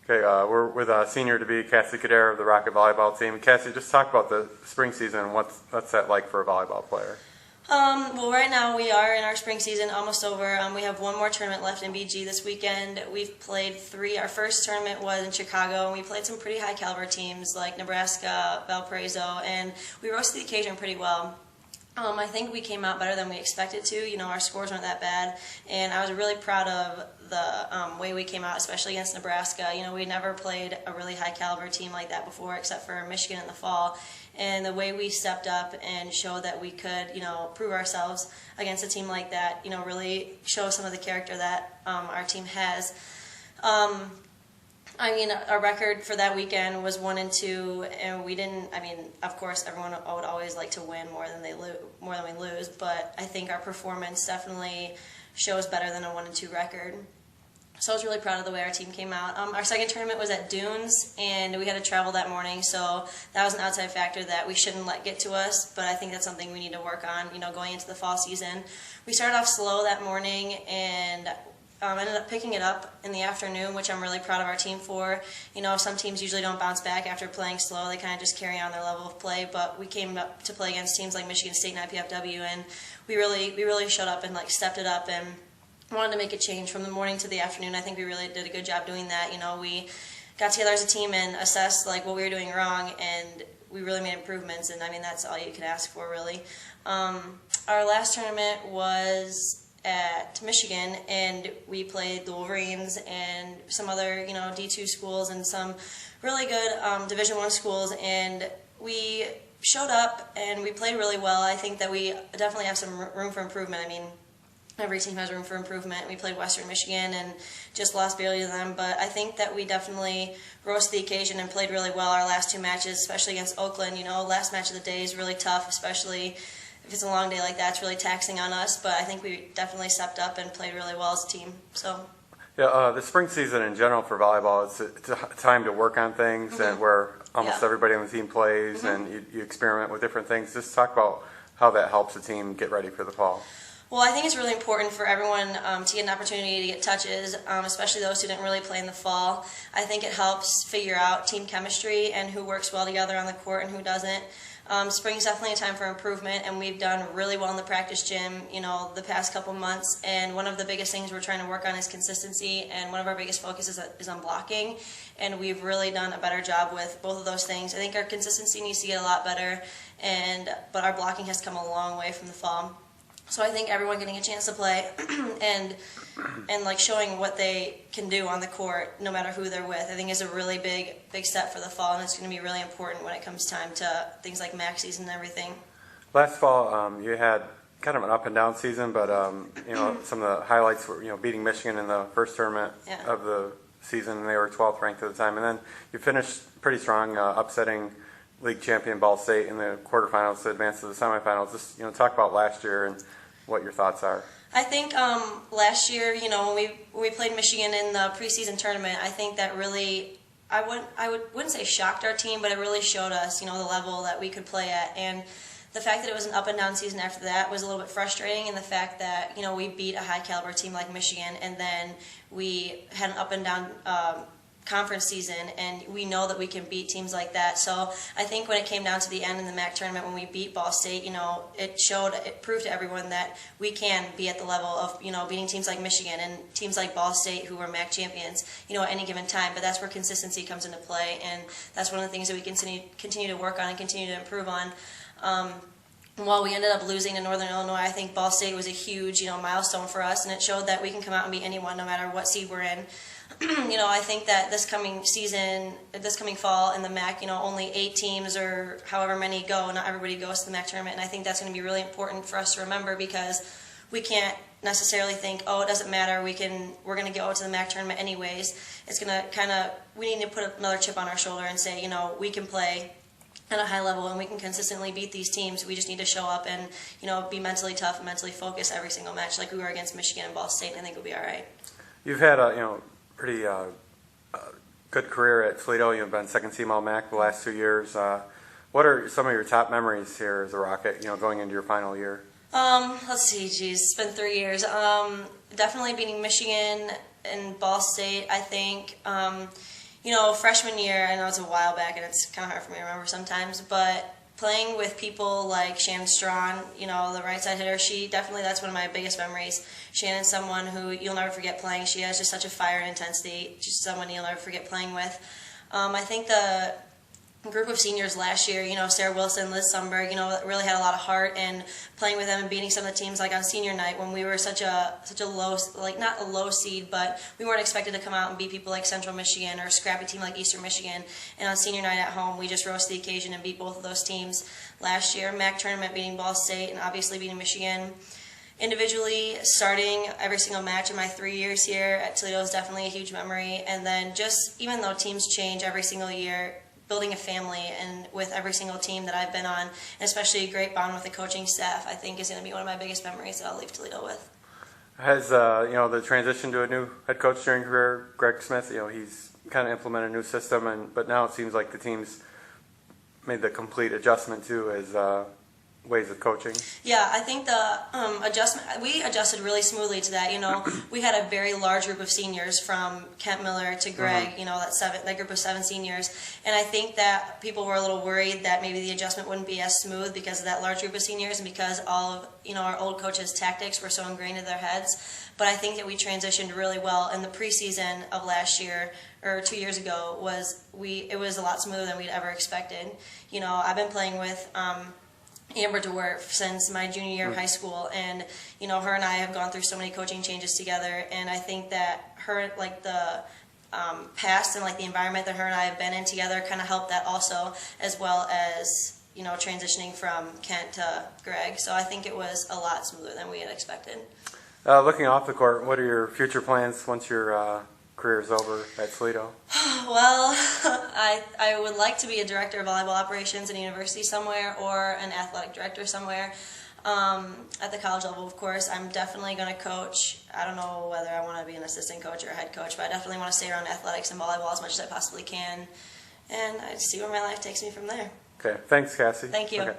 Okay, we're with senior-to-be Kassie Kadera of the Rocket volleyball team. Kassie, just talk about the spring season. What's that like for a volleyball player? Well, right now we are in our spring season, almost over. We have one more tournament left in BG this weekend. We've played three. Our first tournament was in Chicago, and we played some pretty high-caliber teams like Nebraska, Valparaiso, and we rose to the occasion pretty well. I think we came out better than we expected to. You know, our scores weren't that bad, and I was really proud of the way we came out, especially against Nebraska. You know, we never played a really high-caliber team like that before, except for Michigan in the fall. And the way we stepped up and showed that we could, you know, prove ourselves against a team like that, you know, really show some of the character that our team has. I mean, our record for that weekend was 1-2, and we didn't. I mean, of course, everyone would always like to win more than we lose, but I think our performance definitely shows better than a 1-2 record. So I was really proud of the way our team came out. Our second tournament was at Dunes, and we had to travel that morning, so that was an outside factor that we shouldn't let get to us, but I think that's something we need to work on, you know, going into the fall season. We started off slow that morning, and ended up picking it up in the afternoon, which I'm really proud of our team for. You know, some teams usually don't bounce back after playing slow. They kind of just carry on their level of play, but we came up to play against teams like Michigan State and IPFW, and we really showed up and, like, stepped it up and wanted to make a change from the morning to the afternoon. I think we really did a good job doing that. You know, we got together as a team and assessed, like, what we were doing wrong, and we really made improvements, and I mean, that's all you can ask for, really. Our last tournament was at Michigan, and we played the Wolverines and some other, you know, D2 schools and some really good Division I schools, and we showed up and we played really well. I think that we definitely have some room for improvement. I mean, every team has room for improvement. We played Western Michigan and just lost barely to them, but I think that we definitely rose to the occasion and played really well our last two matches, especially against Oakland. You know, last match of the day is really tough, especially if it's a long day like that. It's really taxing on us, but I think we definitely stepped up and played really well as a team. So. Yeah, the spring season in general for volleyball, it's a time to work on things, and where almost everybody on the team plays, and you experiment with different things. Just talk about how that helps the team get ready for the fall. Well, I think it's really important for everyone to get an opportunity to get touches, especially those who didn't really play in the fall. I think it helps figure out team chemistry and who works well together on the court and who doesn't. Spring is definitely a time for improvement, and we've done really well in the practice gym, you know, the past couple months. And one of the biggest things we're trying to work on is consistency, and one of our biggest focuses is on blocking. And we've really done a better job with both of those things. I think our consistency needs to get a lot better, but our blocking has come a long way from the fall. So I think everyone getting a chance to play and like showing what they can do on the court, no matter who they're with, I think is a really big step for the fall, and it's going to be really important when it comes time to things like MAC season and everything. Last fall, you had kind of an up and down season, but you know, some of the highlights were, you know, beating Michigan in the first tournament of the season, and they were 12th ranked at the time, and then you finished pretty strong, upsetting league champion Ball State in the quarterfinals to advance to the semifinals. Just, you know, talk about last year and what your thoughts are. I think last year, you know, when we played Michigan in the preseason tournament, I think that really, I wouldn't say shocked our team, but it really showed us, you know, the level that we could play at. And the fact that it was an up and down season after that was a little bit frustrating, and the fact that, you know, we beat a high caliber team like Michigan, and then we had an up and down conference season, and we know that we can beat teams like that. So I think when it came down to the end in the MAC tournament, when we beat Ball State, you know, it proved to everyone that we can be at the level of, you know, beating teams like Michigan and teams like Ball State, who were MAC champions, you know, at any given time. But that's where consistency comes into play, and that's one of the things that we continue to work on and continue to improve on. While we ended up losing to Northern Illinois, I think Ball State was a huge, you know, milestone for us, and it showed that we can come out and beat anyone, no matter what seed we're in. You know, I think that this coming fall in the MAC, you know, only 8 teams or however many go. Not everybody goes to the MAC tournament, and I think that's going to be really important for us to remember, because we can't necessarily think, oh, it doesn't matter, we're going to go to the MAC tournament anyways. It's going to we need to put another chip on our shoulder and say, you know, we can play at a high level and we can consistently beat these teams. We just need to show up and, you know, be mentally tough and mentally focused every single match, like we were against Michigan and Ball State, and I think we'll be all right. You've had a, you know, pretty good career at Toledo. You've been second team All-MAC the last 2 years. What are some of your top memories here as a Rocket, you know, going into your final year? Let's see, geez, it's been 3 years. Definitely beating Michigan and Ball State, I think. freshman year, I know it's a while back and it's kind of hard for me to remember sometimes, but playing with people like Shannon Strawn, the right side hitter, that's one of my biggest memories. Shannon's someone who you'll never forget playing. She has just such a fire and intensity, just someone you'll never forget playing with. I think the group of seniors last year, Sarah Wilson, Liz Sundberg, really had a lot of heart, and playing with them and beating some of the teams like on senior night when we were such a low, like not a low seed, but we weren't expected to come out and beat people like Central Michigan or a scrappy team like Eastern Michigan. And on senior night at home, we just rose to the occasion and beat both of those teams last year. MAC tournament beating Ball State and obviously beating Michigan. Individually, starting every single match in my 3 years here at Toledo is definitely a huge memory. And then just, even though teams change every single year, building a family and with every single team that I've been on, and especially a great bond with the coaching staff, I think is going to be one of my biggest memories that I'll leave Toledo with. Has the transition to a new head coach during your career, Greg Smith, he's kind of implemented a new system, but now it seems like the team's made the complete adjustment to his ways of coaching. Yeah, I think the we adjusted really smoothly to that. We had a very large group of seniors from Kent Miller to Greg, that group of 7 seniors. And I think that people were a little worried that maybe the adjustment wouldn't be as smooth because of that large group of seniors and because all of, our old coaches' tactics were so ingrained in their heads. But I think that we transitioned really well. And the preseason of last year, or 2 years ago, it was a lot smoother than we'd ever expected. I've been playing with Amber DeWert since my junior year of high school, and her and I have gone through so many coaching changes together, and I think that her, the past and the environment that her and I have been in together kind of helped that also, as well as transitioning from Kent to Greg. So I think it was a lot smoother than we had expected. Looking off the court, what are your future plans once your career is over at Toledo? Well, I would like to be a director of volleyball operations in a university somewhere, or an athletic director somewhere. At the college level, of course, I'm definitely going to coach. I don't know whether I want to be an assistant coach or a head coach, but I definitely want to stay around athletics and volleyball as much as I possibly can, and I see where my life takes me from there. Okay, thanks, Kassie. Thank you. Okay.